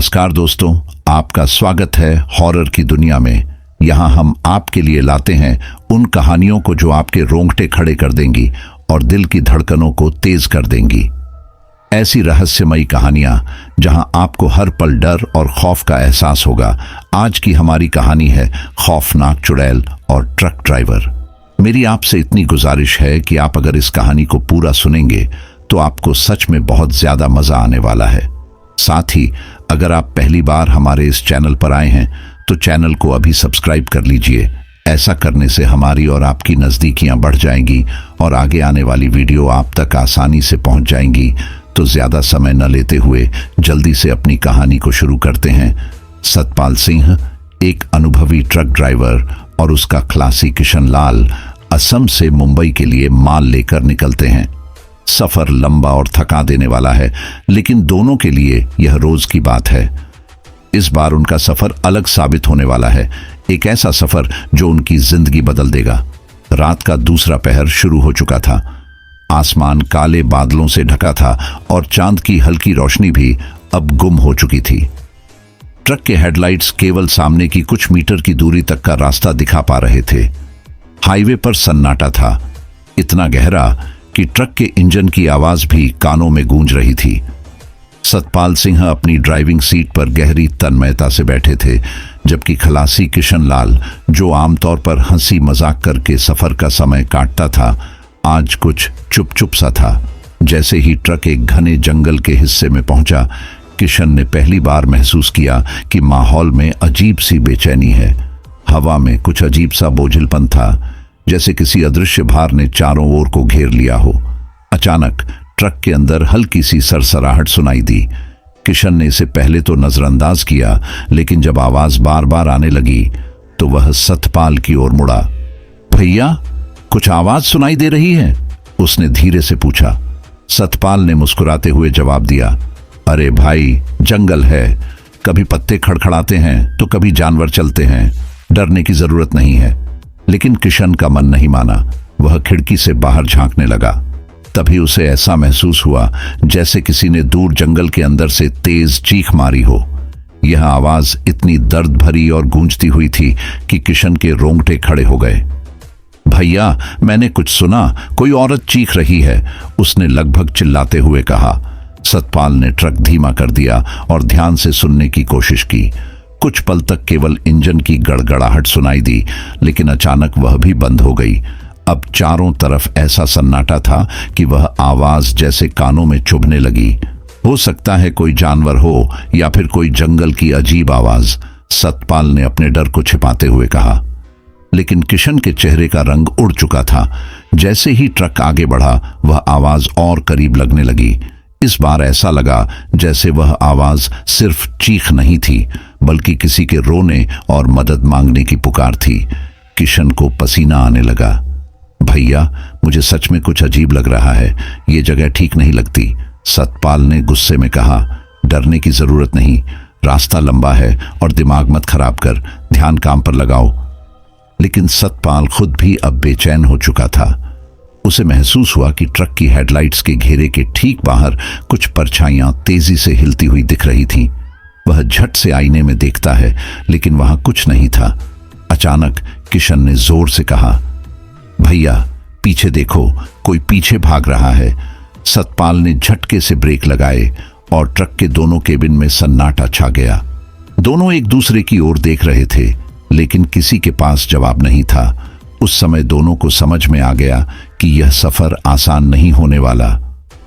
नमस्कार दोस्तों, आपका स्वागत है हॉरर की दुनिया में। यहाँ हम आपके लिए लाते हैं उन कहानियों को जो आपके रोंगटे खड़े कर देंगी और दिल की धड़कनों को तेज कर देंगी। ऐसी रहस्यमयी कहानियां जहां आपको हर पल डर और खौफ का एहसास होगा। आज की हमारी कहानी है खौफनाक चुड़ैल और ट्रक ड्राइवर। मेरी आपसे इतनी गुजारिश है कि आप अगर इस कहानी को पूरा सुनेंगे तो आपको सच में बहुत ज्यादा मजा आने वाला है। साथ ही अगर आप पहली बार हमारे इस चैनल पर आए हैं तो चैनल को अभी सब्सक्राइब कर लीजिए। ऐसा करने से हमारी और आपकी नज़दीकियां बढ़ जाएंगी और आगे आने वाली वीडियो आप तक आसानी से पहुंच जाएंगी। तो ज़्यादा समय न लेते हुए जल्दी से अपनी कहानी को शुरू करते हैं। सतपाल सिंह एक अनुभवी ट्रक ड्राइवर और उसका खलासी किशन लाल असम से मुंबई के लिए माल लेकर निकलते हैं। सफर लंबा और थका देने वाला है, लेकिन दोनों के लिए यह रोज की बात है। इस बार उनका सफर अलग साबित होने वाला है, एक ऐसा सफर जो उनकी जिंदगी बदल देगा। रात का दूसरा पहर शुरू हो चुका था। आसमान काले बादलों से ढका था और चांद की हल्की रोशनी भी अब गुम हो चुकी थी। ट्रक के हेडलाइट्स केवल सामने की कुछ मीटर की दूरी तक का रास्ता दिखा पा रहे थे। हाईवे पर सन्नाटा था, इतना गहरा कि ट्रक के इंजन की आवाज भी कानों में गूंज रही थी। सतपाल सिंह अपनी ड्राइविंग सीट पर गहरी तन्मयता से बैठे थे, जबकि खलासी किशन लाल, जो आमतौर पर हंसी मजाक करके सफर का समय काटता था, आज कुछ चुप चुप सा था। जैसे ही ट्रक एक घने जंगल के हिस्से में पहुंचा, किशन ने पहली बार महसूस किया कि माहौल में अजीब सी बेचैनी है। हवा में कुछ अजीब सा बोझिलपन था, जैसे किसी अदृश्य भार ने चारों ओर को घेर लिया हो। अचानक ट्रक के अंदर हल्की सी सरसराहट सुनाई दी। किशन ने इसे पहले तो नजरअंदाज किया, लेकिन जब आवाज बार बार आने लगी तो वह सतपाल की ओर मुड़ा। भैया, कुछ आवाज सुनाई दे रही है? उसने धीरे से पूछा। सतपाल ने मुस्कुराते हुए जवाब दिया, अरे भाई, जंगल है, कभी पत्ते खड़खड़ाते हैं तो कभी जानवर चलते हैं, डरने की जरूरत नहीं है। लेकिन किशन का मन नहीं माना। वह खिड़की से बाहर झांकने लगा। तभी उसे ऐसा महसूस हुआ जैसे किसी ने दूर जंगल के अंदर से तेज चीख मारी हो। यह आवाज इतनी दर्द भरी और गूंजती हुई थी कि किशन के रोंगटे खड़े हो गए। भैया, मैंने कुछ सुना, कोई औरत चीख रही है, उसने लगभग चिल्लाते हुए कहा। सतपाल ने ट्रक धीमा कर दिया और ध्यान से सुनने की कोशिश की। कुछ पल तक केवल इंजन की गड़गड़ाहट सुनाई दी, लेकिन अचानक वह भी बंद हो गई। अब चारों तरफ ऐसा सन्नाटा था कि वह आवाज जैसे कानों में चुभने लगी। हो सकता है कोई जानवर हो या फिर कोई जंगल की अजीब आवाज, सतपाल ने अपने डर को छिपाते हुए कहा। लेकिन किशन के चेहरे का रंग उड़ चुका था। जैसे ही ट्रक आगे बढ़ा, वह आवाज और करीब लगने लगी। इस बार ऐसा लगा जैसे वह आवाज सिर्फ चीख नहीं थी, बल्कि किसी के रोने और मदद मांगने की पुकार थी। किशन को पसीना आने लगा। भैया, मुझे सच में कुछ अजीब लग रहा है, ये जगह ठीक नहीं लगती, सतपाल ने गुस्से में कहा। डरने की जरूरत नहीं, रास्ता लंबा है और दिमाग मत खराब कर, ध्यान काम पर लगाओ। लेकिन सतपाल खुद भी अब बेचैन हो चुका था। उसे महसूस हुआ कि ट्रक की हेडलाइट्स के घेरे के ठीक बाहर कुछ परछाइयां तेजी से हिलती हुई दिख रही थीं। वह झट से आईने में देखता है, लेकिन वहां कुछ नहीं था। अचानक किशन ने जोर से कहा, भैया, पीछे देखो, कोई पीछे भाग रहा है। सतपाल ने झटके से ब्रेक लगाए और ट्रक के दोनों केबिन में सन्नाटा छा गया। दोनों एक दूसरे की ओर देख रहे थे, लेकिन किसी के पास जवाब नहीं था। उस समय दोनों को समझ में आ गया कि यह सफर आसान नहीं होने वाला।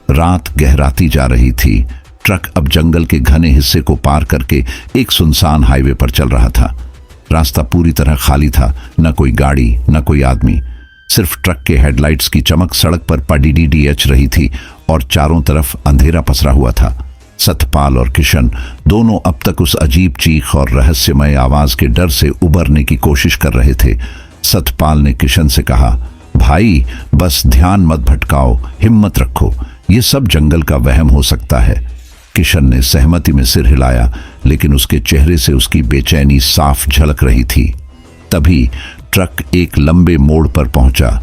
रात गहराती जा रही थी। ट्रक अब जंगल के घने हिस्से को पार करके एक सुनसान हाईवे पर चल रहा था। रास्ता पूरी तरह खाली था, न कोई गाड़ी, न कोई आदमी। सिर्फ ट्रक के हेडलाइट्स की चमक सड़क पर पडीडीएच रही थी और चारों तरफ अंधेरा पसरा हुआ था। सतपाल और किशन दोनों अब तक उस अजीब चीख और रहस्यमय आवाज के डर से उबरने की कोशिश कर रहे थे। सतपाल ने किशन से कहा, भाई, बस ध्यान मत भटकाओ, हिम्मत रखो, ये सब जंगल का वहम हो सकता है। किशन ने सहमति में सिर हिलाया, लेकिन उसके चेहरे से उसकी बेचैनी साफ झलक रही थी। तभी ट्रक एक लंबे मोड़ पर पहुंचा।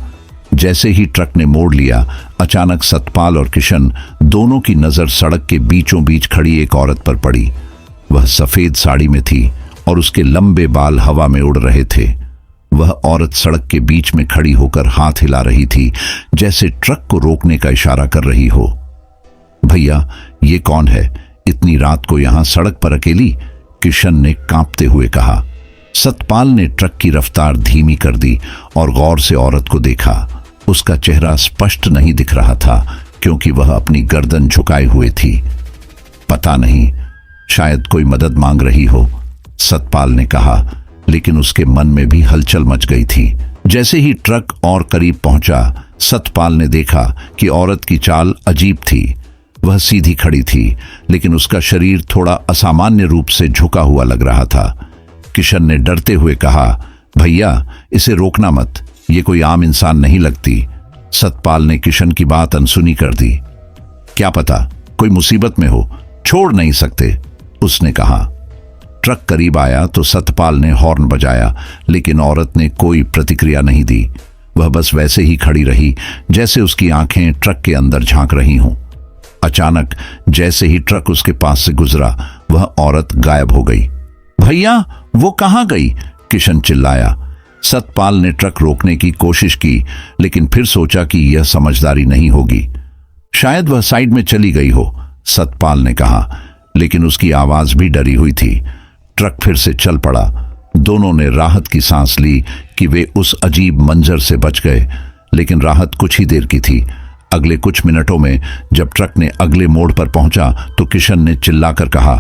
जैसे ही ट्रक ने मोड़ लिया, अचानक सतपाल और किशन दोनों की नजर सड़क के बीचों बीच खड़ी एक औरत पर पड़ी। वह सफेद साड़ी में थी और उसके लंबे बाल हवा में उड़ रहे थे। वह औरत सड़क के बीच में खड़ी होकर हाथ हिला रही थी, जैसे ट्रक को रोकने का इशारा कर रही हो। भैया, ये कौन है इतनी रात को यहां सड़क पर अकेली? किशन ने कांपते हुए कहा। सतपाल ने ट्रक की रफ्तार धीमी कर दी और गौर से औरत को देखा। उसका चेहरा स्पष्ट नहीं दिख रहा था क्योंकि वह अपनी गर्दन झुकाए हुए थी। पता नहीं, शायद कोई मदद मांग रही हो, सतपाल ने कहा, लेकिन उसके मन में भी हलचल मच गई थी। जैसे ही ट्रक और करीब पहुंचा, सतपाल ने देखा कि औरत की चाल अजीब थी। वह सीधी खड़ी थी, लेकिन उसका शरीर थोड़ा असामान्य रूप से झुका हुआ लग रहा था। किशन ने डरते हुए कहा, भैया, इसे रोकना मत, ये कोई आम इंसान नहीं लगती। सतपाल ने किशन की बात अनसुनी कर दी। क्या पता कोई मुसीबत में हो, छोड़ नहीं सकते, उसने कहा। ट्रक करीब आया तो सतपाल ने हॉर्न बजाया, लेकिन औरत ने कोई प्रतिक्रिया नहीं दी। वह बस वैसे ही खड़ी रही जैसे उसकी आंखें ट्रक के अंदर झांक रही हों। अचानक जैसे ही ट्रक उसके पास से गुजरा, वह औरत गायब हो गई। भैया, वो कहां गई? किशन चिल्लाया। सतपाल ने ट्रक रोकने की कोशिश की, लेकिन फिर सोचा कि यह समझदारी नहीं होगी। शायद वह साइड में चली गई हो, सतपाल ने कहा, लेकिन उसकी आवाज भी डरी हुई थी। ट्रक फिर से चल पड़ा। दोनों ने राहत की सांस ली कि वे उस अजीब मंजर से बच गए, लेकिन राहत कुछ ही देर की थी। अगले कुछ मिनटों में जब ट्रक ने अगले मोड़ पर पहुंचा तो किशन ने चिल्लाकर कहा,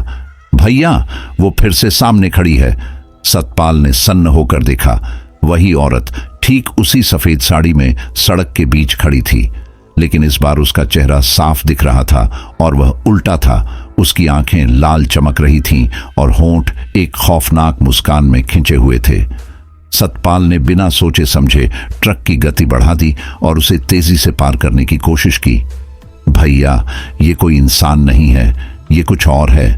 भैया, वो फिर से सामने खड़ी है। सतपाल ने सन्न होकर देखा। वही औरत ठीक उसी सफेद साड़ी में सड़क के बीच खड़ी थी, लेकिन इस बार उसका चेहरा साफ दिख रहा था और वह उल्टा था। उसकी आंखें लाल चमक रही थीं और होंठ एक खौफनाक मुस्कान में खिंचे हुए थे। सतपाल ने बिना सोचे समझे ट्रक की गति बढ़ा दी और उसे तेजी से पार करने की कोशिश की। भैया, ये कोई इंसान नहीं है, ये कुछ और है।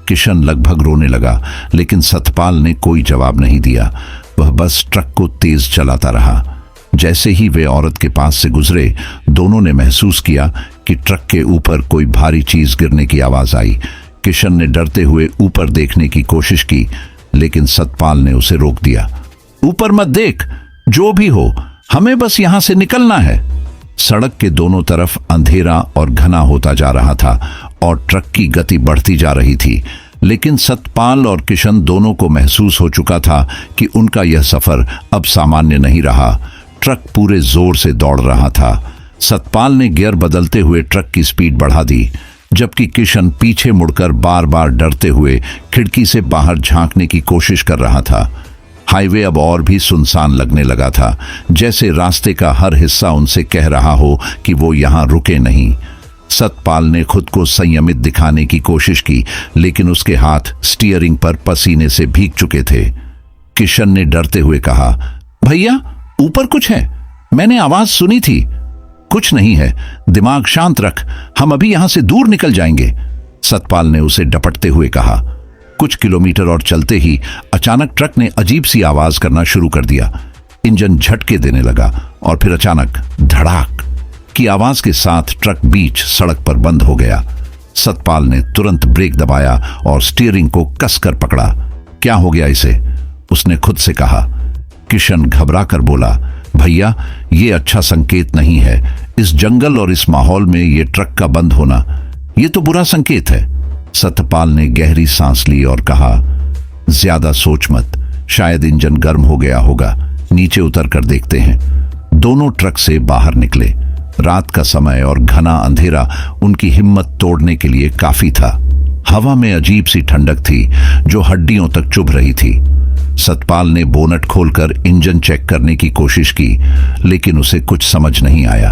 किशन लगभग रोने लगा, लेकिन सतपाल ने कोई जवाब नहीं दिया। वह बस ट्रक को तेज चलाता रहा। जैसे ही वे औरत के पास से गुजरे, दोनों ने महसूस किया कि ट्रक के ऊपर कोई भारी चीज गिरने की आवाज आई। किशन ने डरते हुए ऊपर देखने की कोशिश की, लेकिन सतपाल ने उसे रोक दिया। ऊपर मत देख, जो भी हो, हमें बस यहां से निकलना है। सड़क के दोनों तरफ अंधेरा और घना होता जा रहा था और ट्रक की गति बढ़ती जा रही थी, लेकिन सतपाल और किशन दोनों को महसूस हो चुका था कि उनका यह सफर अब सामान्य नहीं रहा। ट्रक पूरे जोर से दौड़ रहा था। सतपाल ने गियर बदलते हुए ट्रक की स्पीड बढ़ा दी, जबकि किशन पीछे मुड़कर बार बार डरते हुए खिड़की से बाहर झांकने की कोशिश कर रहा था। हाईवे अब और भी सुनसान लगने लगा था, जैसे रास्ते का हर हिस्सा उनसे कह रहा हो कि वो यहां रुके नहीं। सतपाल ने खुद को संयमित दिखाने की कोशिश की, लेकिन उसके हाथ स्टीयरिंग पर पसीने से भीग चुके थे। किशन ने डरते हुए कहा, भैया, ऊपर कुछ है, मैंने आवाज सुनी थी। कुछ नहीं है, दिमाग शांत रख, हम अभी यहां से दूर निकल जाएंगे, सतपाल ने उसे डपटते हुए कहा। कुछ किलोमीटर और चलते ही अचानक ट्रक ने अजीब सी आवाज करना शुरू कर दिया। इंजन झटके देने लगा और फिर अचानक धड़ाक की आवाज के साथ ट्रक बीच सड़क पर बंद हो गया। सतपाल ने तुरंत ब्रेक दबाया और स्टीयरिंग को कसकर पकड़ा। क्या हो गया इसे? उसने खुद से कहा। किशन घबरा कर बोला, भैया, ये अच्छा संकेत नहीं है। इस जंगल और इस माहौल में ये ट्रक का बंद होना, ये तो बुरा संकेत है। सतपाल ने गहरी सांस ली और कहा, ज्यादा सोच मत, शायद इंजन गर्म हो गया होगा, नीचे उतर कर देखते हैं। दोनों ट्रक से बाहर निकले। रात का समय और घना अंधेरा उनकी हिम्मत तोड़ने के लिए काफी था। हवा में अजीब सी ठंडक थी जो हड्डियों तक चुभ रही थी। सतपाल ने बोनट खोलकर इंजन चेक करने की कोशिश की, लेकिन उसे कुछ समझ नहीं आया।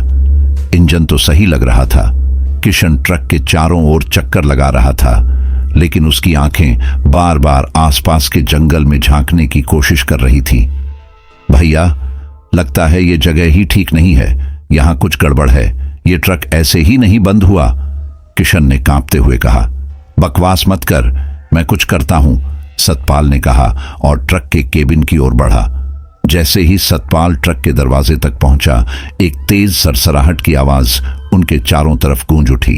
इंजन तो सही लग रहा था। किशन ट्रक के चारों ओर चक्कर लगा रहा था, लेकिन उसकी आंखें बार बार आसपास के जंगल में झांकने की कोशिश कर रही थी। भैया, लगता है ये जगह ही ठीक नहीं है, यहां कुछ गड़बड़ है, ये ट्रक ऐसे ही नहीं बंद हुआ, किशन ने कांपते हुए कहा। बकवास मत कर, मैं कुछ करता हूं, सतपाल ने कहा और ट्रक के केबिन की ओर बढ़ा। जैसे ही सतपाल ट्रक के दरवाजे तक पहुंचा, एक तेज सरसराहट की आवाज उनके चारों तरफ गूंज उठी।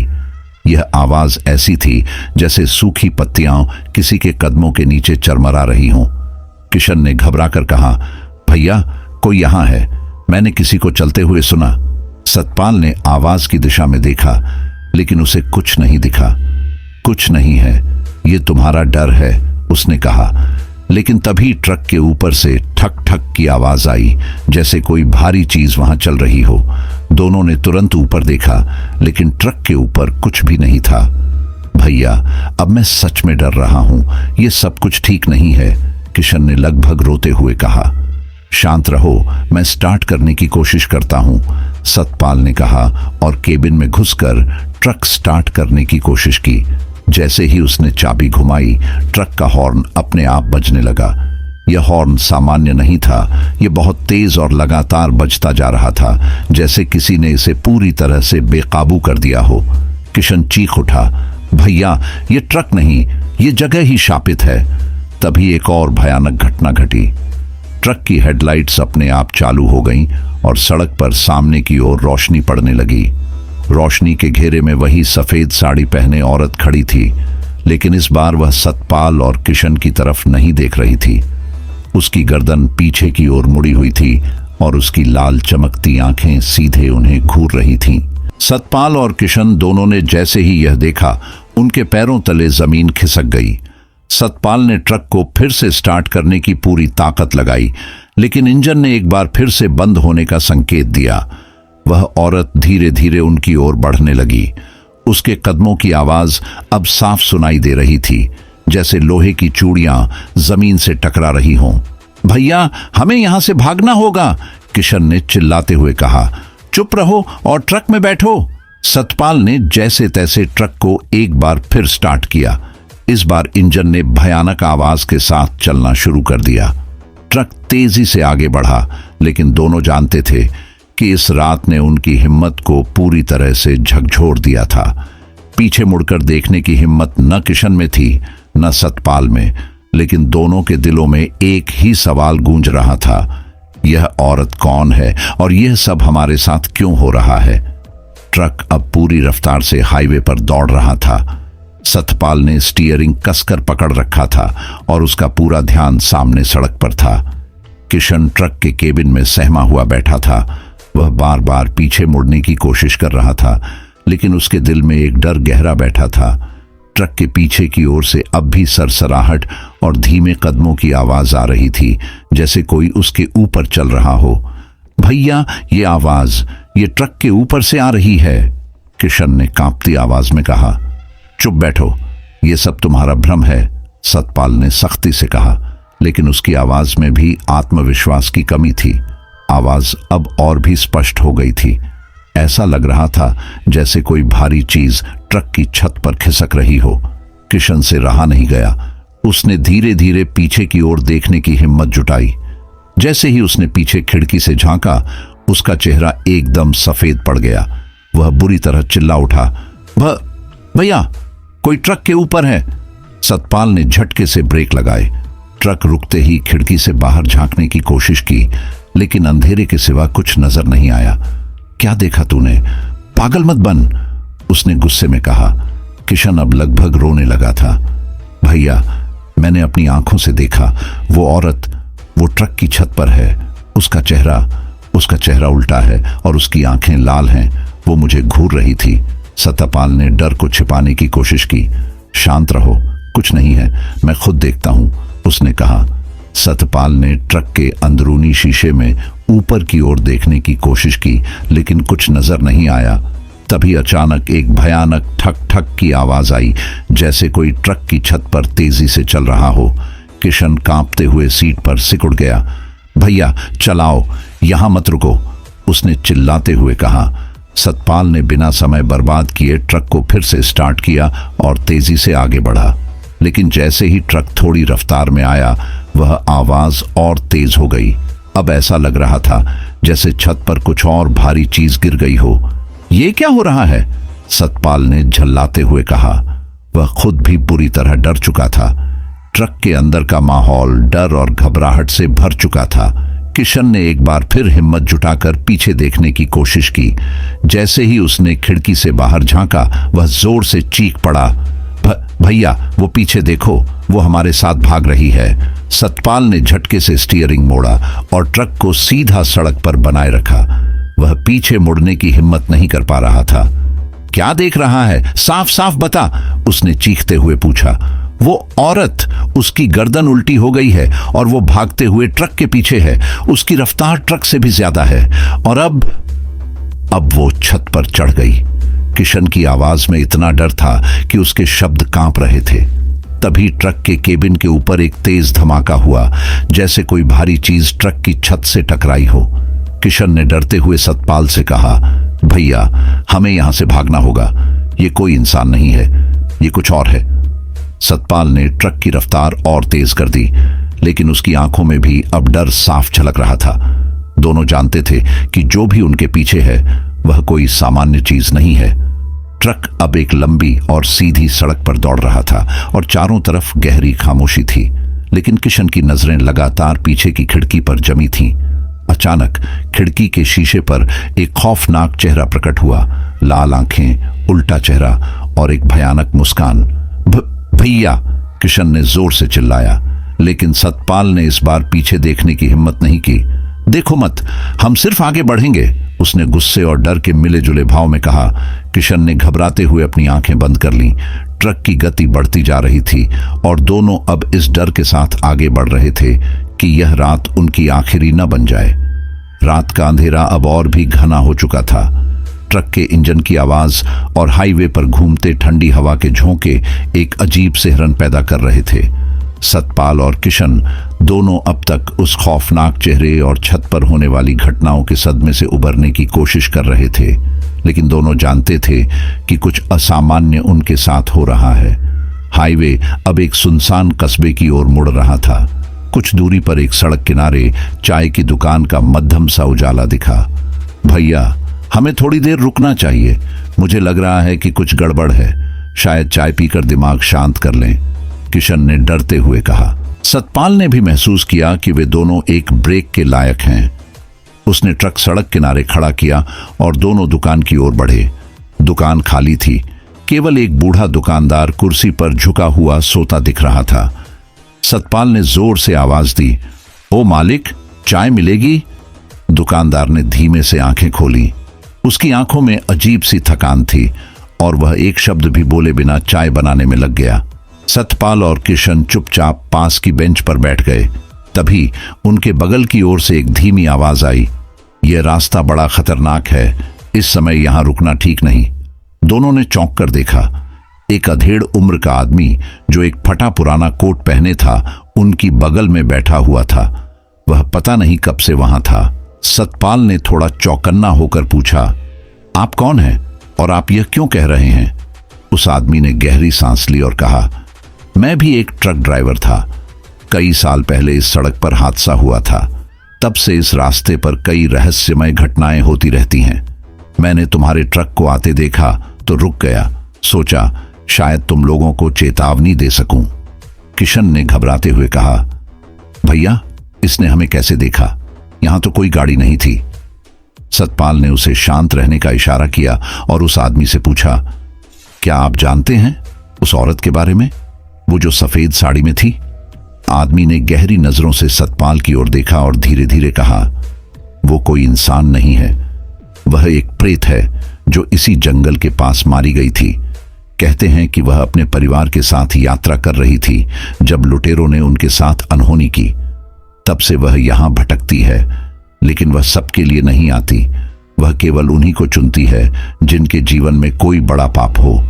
यह आवाज ऐसी थी जैसे सूखी पत्तियां किसी के कदमों के नीचे चरमरा रही हों। किशन ने घबराकर कहा, भैया कोई यहां है, मैंने किसी को चलते हुए सुना। सतपाल ने आवाज की दिशा में देखा, लेकिन उसे कुछ नहीं दिखा। कुछ नहीं है, ये तुम्हारा डर है, उसने कहा। लेकिन तभी ट्रक के ऊपर से ठक ठक की आवाज आई, जैसे कोई भारी चीज वहां चल रही हो। दोनों ने तुरंत ऊपर देखा, लेकिन ट्रक के ऊपर कुछ भी नहीं था। भैया अब मैं सच में डर रहा हूं, ये सब कुछ ठीक नहीं है, किशन ने लगभग रोते हुए कहा। शांत रहो, मैं स्टार्ट करने की कोशिश करता हूं, सतपाल ने कहा और केबिन में घुसकर ट्रक स्टार्ट करने की कोशिश की। जैसे ही उसने चाबी घुमाई, ट्रक का हॉर्न अपने आप बजने लगा। यह हॉर्न सामान्य नहीं था, यह बहुत तेज और लगातार बजता जा रहा था, जैसे किसी ने इसे पूरी तरह से बेकाबू कर दिया हो। किशन चीख उठा, भैया ये ट्रक नहीं, ये जगह ही शापित है। तभी एक और भयानक घटना घटी। ट्रक की हेडलाइट्स अपने आप चालू हो गईं और सड़क पर सामने की ओर रोशनी पड़ने लगी। रोशनी के घेरे में वही सफेद साड़ी पहने औरत खड़ी थी, लेकिन इस बार वह सतपाल और किशन की तरफ नहीं देख रही थी। उसकी गर्दन पीछे की ओर मुड़ी हुई थी और उसकी लाल चमकती आंखें सीधे उन्हें घूर रही थीं। सतपाल और किशन दोनों ने जैसे ही यह देखा, उनके पैरों तले जमीन खिसक गई। सतपाल ने ट्रक को फिर से स्टार्ट करने की पूरी ताकत लगाई, लेकिन इंजन ने एक बार फिर से बंद होने का संकेत दिया। वह औरत धीरे धीरे उनकी ओर बढ़ने लगी। उसके कदमों की आवाज अब साफ सुनाई दे रही थी, जैसे लोहे की चूड़ियां जमीन से टकरा रही हों। भैया हमें यहां से भागना होगा, किशन ने चिल्लाते हुए कहा। चुप रहो और ट्रक में बैठो। सतपाल ने जैसे तैसे ट्रक को एक बार फिर स्टार्ट किया। इस बार इंजन ने भयानक आवाज के साथ चलना शुरू कर दिया। ट्रक तेजी से आगे बढ़ा, लेकिन दोनों जानते थे कि इस रात ने उनकी हिम्मत को पूरी तरह से झकझोर दिया था। पीछे मुड़कर देखने की हिम्मत न किशन में थी न सतपाल में, लेकिन दोनों के दिलों में एक ही सवाल गूंज रहा था, यह औरत कौन है और यह सब हमारे साथ क्यों हो रहा है। ट्रक अब पूरी रफ्तार से हाईवे पर दौड़ रहा था। सतपाल ने स्टीयरिंग कसकर पकड़ रखा था और उसका पूरा ध्यान सामने सड़क पर था। किशन ट्रक के केबिन में सहमा हुआ बैठा था। वह बार बार पीछे मुड़ने की कोशिश कर रहा था, लेकिन उसके दिल में एक डर गहरा बैठा था। ट्रक के पीछे की ओर से अब भी सरसराहट और धीमे कदमों की आवाज आ रही थी, जैसे कोई उसके ऊपर चल रहा हो। भैया ये आवाज ये ट्रक के ऊपर से आ रही है, किशन ने कांपती आवाज में कहा। चुप बैठो, ये सब तुम्हारा भ्रम है, सतपाल ने सख्ती से कहा, लेकिन उसकी आवाज में भी आत्मविश्वास की कमी थी। आवाज अब और भी स्पष्ट हो गई थी। ऐसा लग रहा था जैसे कोई भारी चीज ट्रक की छत पर खिसक रही हो। किशन से रहा नहीं गया। उसने धीरे धीरे पीछे की ओर देखने की हिम्मत जुटाई। जैसे ही उसने पीछे खिड़की से झांका, उसका चेहरा एकदम सफेद पड़ गया। वह बुरी तरह चिल्ला उठा, भैया कोई ट्रक के ऊपर है। सतपाल ने झटके से ब्रेक लगाए। ट्रक रुकते ही खिड़की से बाहर झांकने की कोशिश की, लेकिन अंधेरे के सिवा कुछ नजर नहीं आया। क्या देखा तूने? पागल मत बन, उसने गुस्से में कहा। किशन अब लगभग रोने लगा था। भैया मैंने अपनी आंखों से देखा, वो औरत वो ट्रक की छत पर है। उसका चेहरा उल्टा है और उसकी आंखें लाल हैं। वो मुझे घूर रही थी। सतपाल ने डर को छिपाने की कोशिश की। शांत रहो, कुछ नहीं है, मैं खुद देखता हूं, उसने कहा। सतपाल ने ट्रक के अंदरूनी शीशे में ऊपर की ओर देखने की कोशिश की, लेकिन कुछ नजर नहीं आया। तभी अचानक एक भयानक ठक ठक की आवाज आई, जैसे कोई ट्रक की छत पर तेजी से चल रहा हो। किशन कांपते हुए सीट पर सिकुड़ गया। भैया चलाओ, यहां मत रुको, उसने चिल्लाते हुए कहा। सतपाल ने बिना समय बर्बाद किए ट्रक को फिर से स्टार्ट किया और तेजी से आगे बढ़ा। लेकिन जैसे ही ट्रक थोड़ी रफ्तार में आया, वह आवाज और तेज हो गई। अब ऐसा लग रहा था जैसे छत पर कुछ और भारी चीज गिर गई हो। ये क्या हो रहा है? सतपाल ने झल्लाते हुए कहा। वह खुद भी बुरी तरह डर चुका था। ट्रक के अंदर का माहौल डर और घबराहट से भर चुका था। किशन ने एक बार फिर हिम्मत जुटाकर पीछे देखने की कोशिश की। जैसे ही उसने खिड़की से बाहर झांका, वह जोर से चीख पड़ा, भैया वो पीछे देखो, वो हमारे साथ भाग रही है। सतपाल ने झटके से स्टीयरिंग मोड़ा और ट्रक को सीधा सड़क पर बनाए रखा। वह पीछे मुड़ने की हिम्मत नहीं कर पा रहा था। क्या देख रहा है, साफ साफ बता, उसने चीखते हुए पूछा। वो औरत, उसकी गर्दन उल्टी हो गई है और वो भागते हुए ट्रक के पीछे है। उसकी रफ्तार ट्रक से भी ज्यादा है और अब वो छत पर चढ़ गई। किशन की आवाज में इतना डर था कि उसके शब्द कांप रहे थे। तभी ट्रक के केबिन के ऊपर एक तेज धमाका हुआ, जैसे कोई भारी चीज ट्रक की छत से टकराई हो। किशन ने डरते हुए सतपाल से कहा, भैया हमें यहां से भागना होगा, ये कोई इंसान नहीं है, ये कुछ और है। सतपाल ने ट्रक की रफ्तार और तेज कर दी, लेकिन उसकी आंखों में भी अब डर साफ झलक रहा था। दोनों जानते थे कि जो भी उनके पीछे है वह कोई सामान्य चीज नहीं है। ट्रक अब एक लंबी और सीधी सड़क पर दौड़ रहा था और चारों तरफ गहरी खामोशी थी, लेकिन किशन की नजरें लगातार पीछे की खिड़की पर जमी थीं। अचानक खिड़की के शीशे पर एक खौफनाक चेहरा प्रकट हुआ, लाल आंखें, उल्टा चेहरा और एक भयानक मुस्कान। भैया, किशन ने जोर से चिल्लाया, लेकिन सतपाल ने इस बार पीछे देखने की हिम्मत नहीं की। देखो मत, हम सिर्फ आगे बढ़ेंगे, उसने गुस्से और डर के मिले जुले भाव में कहा। किशन ने घबराते हुए अपनी आंखें बंद कर लीं। ट्रक की गति बढ़ती जा रही थी और दोनों अब इस डर के साथ आगे बढ़ रहे थे कि यह रात उनकी आखिरी न बन जाए। रात का अंधेरा अब और भी घना हो चुका था। ट्रक के इंजन की आवाज और हाईवे पर घूमते ठंडी हवा के झोंके एक अजीब सिहरन पैदा कर रहे थे। सतपाल और किशन दोनों अब तक उस खौफनाक चेहरे और छत पर होने वाली घटनाओं के सदमे से उबरने की कोशिश कर रहे थे, लेकिन दोनों जानते थे कि कुछ असामान्य उनके साथ हो रहा है। हाईवे अब एक सुनसान कस्बे की ओर मुड़ रहा था। कुछ दूरी पर एक सड़क किनारे चाय की दुकान का मध्यम सा उजाला दिखा। भैया, हमें थोड़ी देर रुकना चाहिए, मुझे लग रहा है कि कुछ गड़बड़ है, शायद चाय पीकर दिमाग शांत कर लें, किशन ने डरते हुए कहा। सतपाल ने भी महसूस किया कि वे दोनों एक ब्रेक के लायक हैं। उसने ट्रक सड़क किनारे खड़ा किया और दोनों दुकान की ओर बढ़े। दुकान खाली थी, केवल एक बूढ़ा दुकानदार कुर्सी पर झुका हुआ सोता दिख रहा था। सतपाल ने जोर से आवाज दी, ओ मालिक, चाय मिलेगी? दुकानदार ने धीमे से आंखें खोली। उसकी आंखों में अजीब सी थकान थी और वह एक शब्द भी बोले बिना चाय बनाने में लग गया। सतपाल और किशन चुपचाप पास की बेंच पर बैठ गए। तभी उनके बगल की ओर से एक धीमी आवाज आई, यह रास्ता बड़ा खतरनाक है, इस समय यहां रुकना ठीक नहीं। दोनों ने चौंक कर देखा। एक अधेड़ उम्र का आदमी जो एक फटा पुराना कोट पहने था, उनकी बगल में बैठा हुआ था। वह पता नहीं कब से वहां था। सतपाल ने थोड़ा चौकन्ना होकर पूछा, आप कौन हैं और आप यह क्यों कह रहे हैं? उस आदमी ने गहरी सांस ली और कहा, मैं भी एक ट्रक ड्राइवर था। कई साल पहले इस सड़क पर हादसा हुआ था, तब से इस रास्ते पर कई रहस्यमय घटनाएं होती रहती हैं। मैंने तुम्हारे ट्रक को आते देखा तो रुक गया, सोचा शायद तुम लोगों को चेतावनी दे सकूं। किशन ने घबराते हुए कहा, भैया, इसने हमें कैसे देखा? यहां तो कोई गाड़ी नहीं थी। सतपाल ने उसे शांत रहने का इशारा किया और उस आदमी से पूछा, क्या आप जानते हैं उस औरत के बारे में, वो जो सफेद साड़ी में थी? आदमी ने गहरी नजरों से सतपाल की ओर देखा और धीरे धीरे कहा, वो कोई इंसान नहीं है, वह एक प्रेत है जो इसी जंगल के पास मारी गई थी। कहते हैं कि वह अपने परिवार के साथ यात्रा कर रही थी जब लुटेरों ने उनके साथ अनहोनी की। तब से वह यहां भटकती है, लेकिन वह सबके लिए नहीं आती। वह केवल उन्हीं को चुनती है जिनके जीवन में कोई बड़ा पाप हो।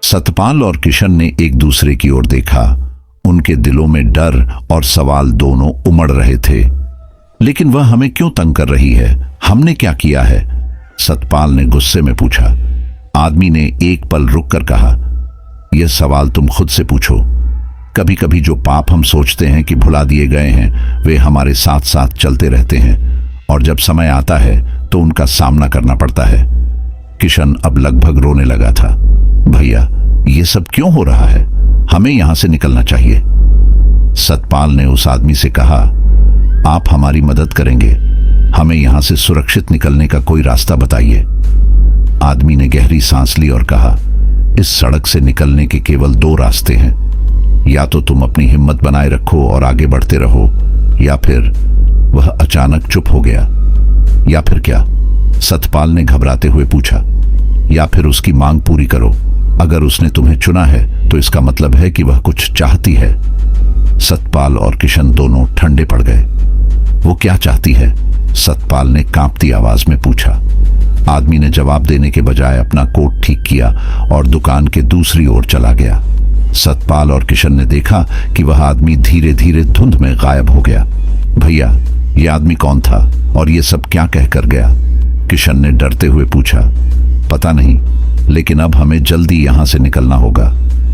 सतपाल और किशन ने एक दूसरे की ओर देखा। उनके दिलों में डर और सवाल दोनों उमड़ रहे थे। लेकिन वह हमें क्यों तंग कर रही है? हमने क्या किया है? सतपाल ने गुस्से में पूछा। आदमी ने एक पल रुककर कहा, यह सवाल तुम खुद से पूछो। कभी कभी जो पाप हम सोचते हैं कि भुला दिए गए हैं, वे हमारे साथ साथ चलते रहते हैं और जब समय आता है तो उनका सामना करना पड़ता है। किशन अब लगभग रोने लगा था। भैया, ये सब क्यों हो रहा है? हमें यहां से निकलना चाहिए। सतपाल ने उस आदमी से कहा, आप हमारी मदद करेंगे, हमें यहां से सुरक्षित निकलने का कोई रास्ता बताइए। आदमी ने गहरी सांस ली और कहा, इस सड़क से निकलने के केवल दो रास्ते हैं। या तो तुम अपनी हिम्मत बनाए रखो और आगे बढ़ते रहो, या फिर। वह अचानक चुप हो गया। या फिर क्या? सतपाल ने घबराते हुए पूछा। या फिर उसकी मांग पूरी करो। अगर उसने तुम्हें चुना है तो इसका मतलब है कि वह कुछ चाहती है। सतपाल और किशन दोनों ठंडे पड़ गए। वो क्या चाहती है? सतपाल ने कांपती आवाज में पूछा। आदमी ने जवाब देने के बजाय अपना कोट ठीक किया और दुकान के दूसरी ओर चला गया। सतपाल और किशन ने देखा कि वह आदमी धीरे धीरे धुंध में गायब हो गया। भैया, ये आदमी कौन था और ये सब क्या कहकर गया? किशन ने डरते हुए पूछा। पता नहीं, लेकिन अब हमें जल्दी यहां से निकलना होगा।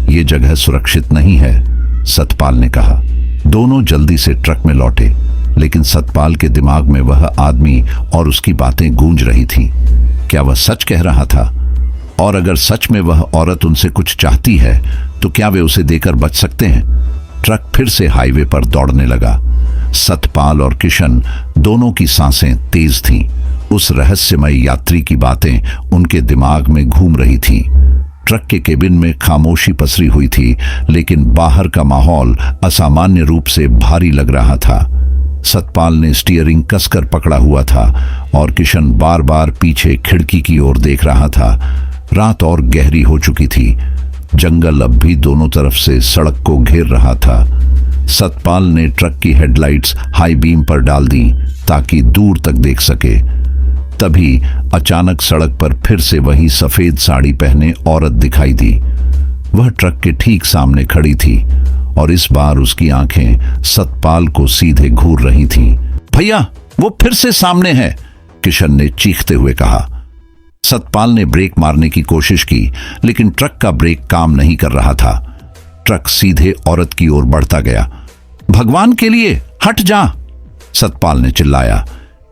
ये जगह सुरक्षित नहीं है, सतपाल ने कहा। दोनों जल्दी से ट्रक में लौटे, लेकिन सतपाल के दिमाग में वह आदमी और उसकी बातें गूंज रही थीं। क्या वह सच कह रहा था? और अगर सच में वह औरत उनसे कुछ चाहती है तो क्या वे उसे देकर बच सकते हैं? ट्रक फिर से हाईवे पर दौड़ने लगा। सतपाल और किशन दोनों की सांसें तेज थीं। उस रहस्यमय यात्री की बातें उनके दिमाग में घूम रही थीं। ट्रक के केबिन में खामोशी पसरी हुई थी, लेकिन बाहर का माहौल असामान्य रूप से भारी लग रहा था। सतपाल ने स्टीयरिंग कसकर पकड़ा हुआ था और किशन बार बार पीछे खिड़की की ओर देख रहा था। रात और गहरी हो चुकी थी। जंगल अब भी दोनों तरफ से सड़क को घेर रहा था। सतपाल ने ट्रक की हेडलाइट्स हाई बीम पर डाल दी ताकि दूर तक देख सके। तभी अचानक सड़क पर फिर से वही सफेद साड़ी पहने औरत दिखाई दी। वह ट्रक के ठीक सामने खड़ी थी और इस बार उसकी आंखें सतपाल को सीधे घूर रही थीं। भैया, वो फिर से सामने है, किशन ने चीखते हुए कहा। सतपाल ने ब्रेक मारने की कोशिश की, लेकिन ट्रक का ब्रेक काम नहीं कर रहा था। ट्रक सीधे औरत की ओर बढ़ता गया। भगवान के लिए हट जा, सतपाल ने चिल्लाया।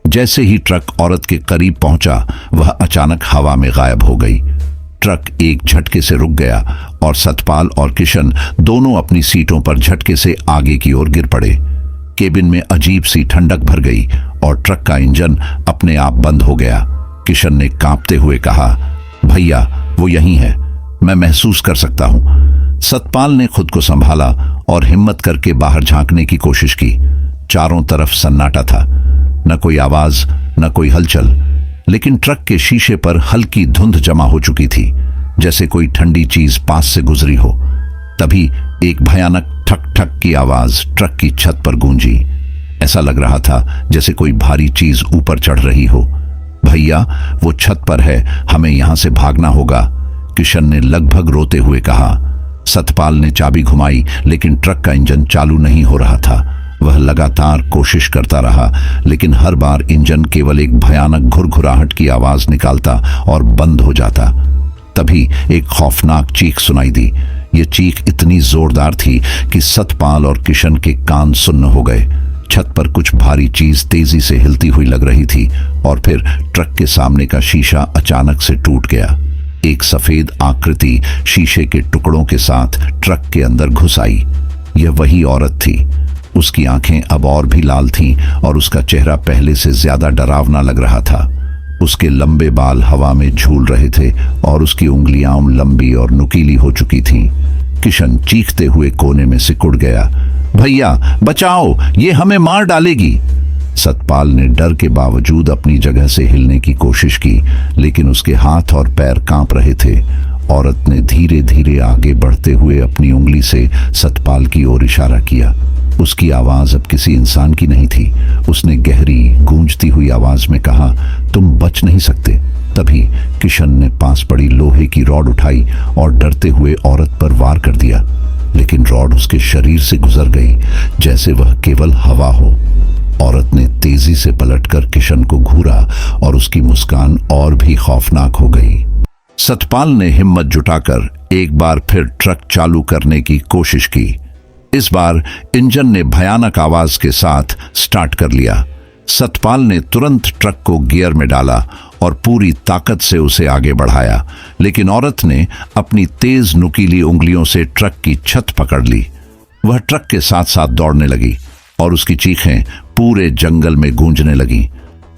जैसे ही ट्रक औरत के करीब पहुंचा, वह अचानक हवा में गायब हो गई। ट्रक एक झटके से रुक गया और सतपाल और किशन दोनों अपनी सीटों पर झटके से आगे की ओर गिर पड़े। केबिन में अजीब सी ठंडक भर गई और ट्रक का इंजन अपने आप बंद हो गया। किशन ने कांपते हुए कहा, भैया, वो यहीं है, मैं महसूस कर सकता हूं। सतपाल ने खुद को संभाला और हिम्मत करके बाहर झांकने की कोशिश की। चारों तरफ सन्नाटा था, न कोई आवाज, न कोई हलचल, लेकिन ट्रक के शीशे पर हल्की धुंध जमा हो चुकी थी, जैसे कोई ठंडी चीज पास से गुजरी हो। तभी एक भयानक ठक ठक की आवाज ट्रक की छत पर गूंजी। ऐसा लग रहा था जैसे कोई भारी चीज ऊपर चढ़ रही हो। भैया, वो छत पर है, हमें यहां से भागना होगा, किशन ने लगभग रोते हुए कहा। सतपाल ने चाबी घुमाई, लेकिन ट्रक का इंजन चालू नहीं हो रहा था। वह लगातार कोशिश करता रहा, लेकिन हर बार इंजन केवल एक भयानक घुरघुराहट की आवाज निकालता और बंद हो जाता। तभी एक खौफनाक चीख सुनाई दी। यह चीख इतनी जोरदार थी कि सतपाल और किशन के कान सुन्न हो गए। छत पर कुछ भारी चीज तेजी से हिलती हुई लग रही थी और फिर ट्रक के सामने का शीशा अचानक से टूट गया। एक सफेद आकृति शीशे के टुकड़ों के साथ ट्रक के अंदर घुस आई। यह वही औरत थी। उसकी आंखें अब और भी लाल थीं और उसका चेहरा पहले से ज्यादा डरावना लग रहा था। उसके लंबे बाल हवा में झूल रहे थे और उसकी उंगलियां लंबी और नुकीली हो चुकी थीं। किशन चीखते हुए कोने में सिकुड़ गया। भैया, बचाओ, ये हमें मार डालेगी। सतपाल ने डर के बावजूद अपनी जगह से हिलने की कोशिश की, लेकिन उसके हाथ और पैर कांप रहे थे। औरत ने धीरे धीरे आगे बढ़ते हुए अपनी उंगली से सतपाल की ओर इशारा किया। उसकी आवाज अब किसी इंसान की नहीं थी। उसने गहरी गूंजती हुई आवाज में कहा, तुम बच नहीं सकते। तभी किशन ने पास पड़ी लोहे की रॉड उठाई और डरते हुए औरत पर वार कर दिया, लेकिन रॉड उसके शरीर से गुजर गई जैसे वह केवल हवा हो। औरत ने तेजी से पलटकर किशन को घूरा और उसकी मुस्कान और भी खौफनाक हो गई। सतपाल ने हिम्मत जुटाकर एक बार फिर ट्रक चालू करने की कोशिश की। इस बार इंजन ने भयानक आवाज के साथ स्टार्ट कर लिया। सतपाल ने तुरंत ट्रक को गियर में डाला और पूरी ताकत से उसे आगे बढ़ाया, लेकिन औरत ने अपनी तेज नुकीली उंगलियों से ट्रक की छत पकड़ ली। वह ट्रक के साथ साथ दौड़ने लगी और उसकी चीखें पूरे जंगल में गूंजने लगी।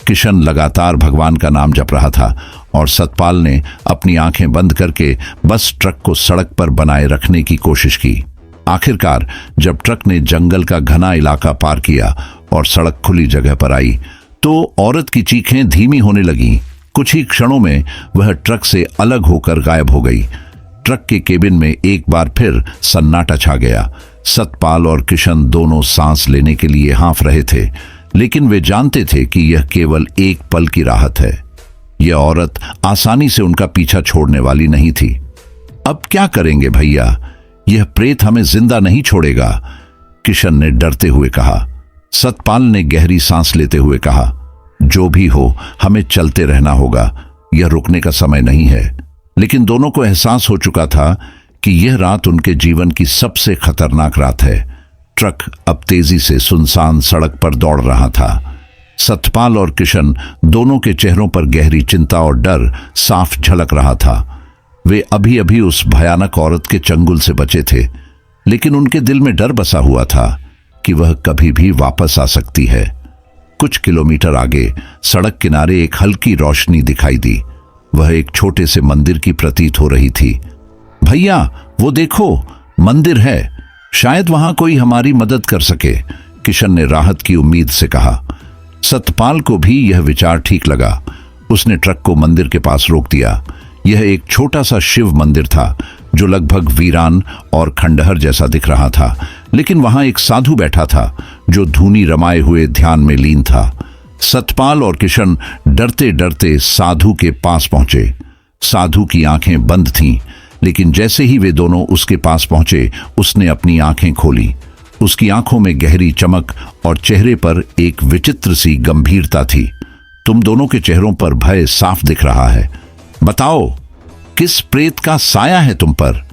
किशन लगातार भगवान का नाम जप रहा था और सतपाल ने अपनी आंखें बंद करके बस ट्रक को सड़क पर बनाए रखने की कोशिश की। आखिरकार जब ट्रक ने जंगल का घना इलाका पार किया और सड़क खुली जगह पर आई तो औरत की चीखें धीमी होने लगीं। कुछ ही क्षणों में वह ट्रक से अलग होकर गायब हो गई। ट्रक के केबिन में एक बार फिर सन्नाटा छा गया। सतपाल और किशन दोनों सांस लेने के लिए हाँफ रहे थे, लेकिन वे जानते थे कि यह केवल एक पल की राहत है। यह औरत आसानी से उनका पीछा छोड़ने वाली नहीं थी। अब क्या करेंगे भैया? यह प्रेत हमें जिंदा नहीं छोड़ेगा, किशन ने डरते हुए कहा। सतपाल ने गहरी सांस लेते हुए कहा, जो भी हो हमें चलते रहना होगा, यह रुकने का समय नहीं है। लेकिन दोनों को एहसास हो चुका था कि यह रात उनके जीवन की सबसे खतरनाक रात है। ट्रक अब तेजी से सुनसान सड़क पर दौड़ रहा था। सतपाल और किशन दोनों के चेहरों पर गहरी चिंता और डर साफ झलक रहा था। वे अभी अभी उस भयानक औरत के चंगुल से बचे थे, लेकिन उनके दिल में डर बसा हुआ था कि वह कभी भी वापस आ सकती है। कुछ किलोमीटर आगे सड़क किनारे एक हल्की रोशनी दिखाई दी। वह एक छोटे से मंदिर की प्रतीत हो रही थी। भैया वो देखो, मंदिर है, शायद वहां कोई हमारी मदद कर सके, किशन ने राहत की उम्मीद से कहा। सतपाल को भी यह विचार ठीक लगा। उसने ट्रक को मंदिर के पास रोक दिया। यह एक छोटा सा शिव मंदिर था जो लगभग वीरान और खंडहर जैसा दिख रहा था, लेकिन वहां एक साधु बैठा था जो धूनी रमाए हुए ध्यान में लीन था। सतपाल और किशन डरते डरते साधु के पास पहुंचे। साधु की आंखें बंद थीं, लेकिन जैसे ही वे दोनों उसके पास पहुंचे उसने अपनी आंखें खोली। उसकी आंखों में गहरी चमक और चेहरे पर एक विचित्र सी गंभीरता थी। तुम दोनों के चेहरों पर भय साफ दिख रहा है। बताओ, किस प्रेत का साया है तुम पर?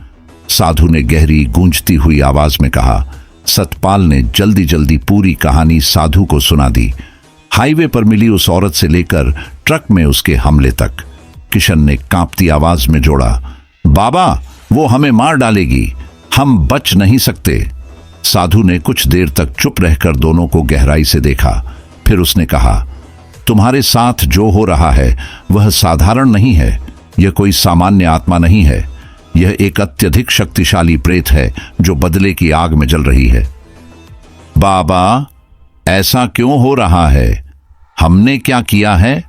साधु ने गहरी गूंजती हुई आवाज में कहा। सतपाल ने जल्दी जल्दी पूरी कहानी साधु को सुना दी, हाईवे पर मिली उस औरत से लेकर ट्रक में उसके हमले तक। किशन ने कांपती आवाज में जोड़ा, बाबा वो हमें मार डालेगी, हम बच नहीं सकते। साधु ने कुछ देर तक चुप रहकर दोनों को गहराई से देखा। फिर उसने कहा, तुम्हारे साथ जो हो रहा है वह साधारण नहीं है। यह कोई सामान्य आत्मा नहीं है। यह एक अत्यधिक शक्तिशाली प्रेत है जो बदले की आग में जल रही है। बाबा ऐसा क्यों हो रहा है? हमने क्या किया है?